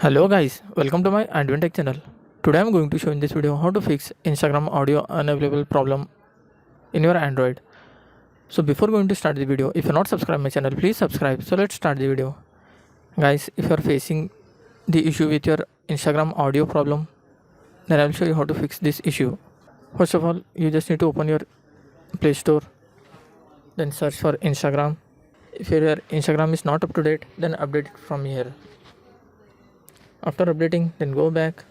Hello guys, welcome to my Adventech channel. Today I am going to show in this video how to fix Instagram audio unavailable problem in your Android. So before going to start the video, if you are not subscribed my channel, please subscribe. So let's start the video. Guys, if you are facing the issue with your Instagram audio problem, then I will show you how to fix this issue. First of all, you just need to open your Play Store, then search for Instagram. If your Instagram is not up to date, then update it from here. After updating, then go back,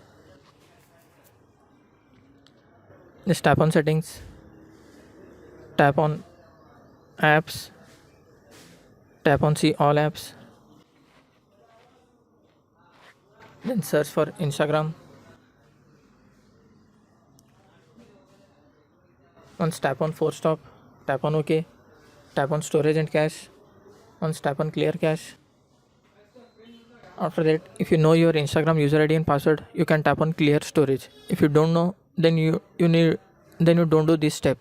just tap on settings, tap on apps, tap on see all apps, then search for Instagram. Once tap on force stop, tap on OK, tap on storage and cache, once tap on clear cache. After that, if you know your Instagram user ID and password, you can tap on clear storage. If you don't know, then you don't do this step.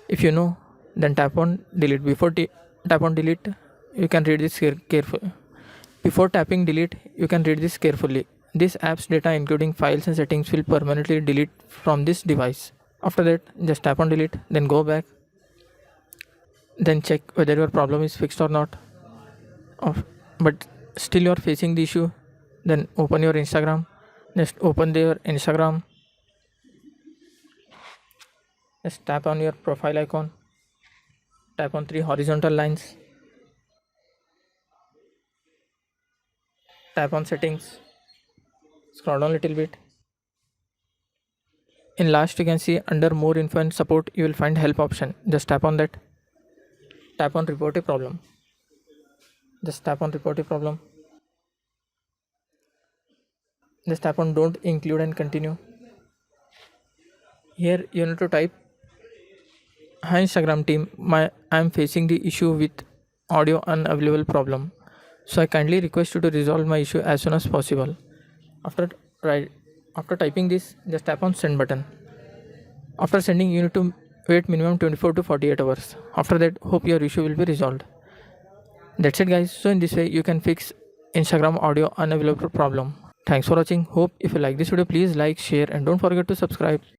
If you know, then tap on delete. Tap on delete, you can read this carefully. Before tapping delete, you can read this carefully. This app's data including files and settings will permanently delete from this device. After that, just tap on delete, then go back, then check whether your problem is fixed or not. But still you are facing the issue, then open your Instagram. Just open your Instagram, just tap on your profile icon, tap on three horizontal lines, tap on settings, scroll down a little bit. In last you can see under more info and support you will find help option. Just tap on that, tap on report a problem, just tap on report a problem, just tap on don't include and continue. Here you need to type, hi Instagram team, I am facing the issue with audio unavailable problem, so I kindly request you to resolve my issue as soon as possible. After typing this, just tap on send button. After sending, you need to wait minimum 24 to 48 hours. After that, hope your issue will be resolved. That's it guys. So in this way you can fix Instagram audio unavailable problem. Thanks for watching. Hope if you like this video, please like, share and don't forget to subscribe.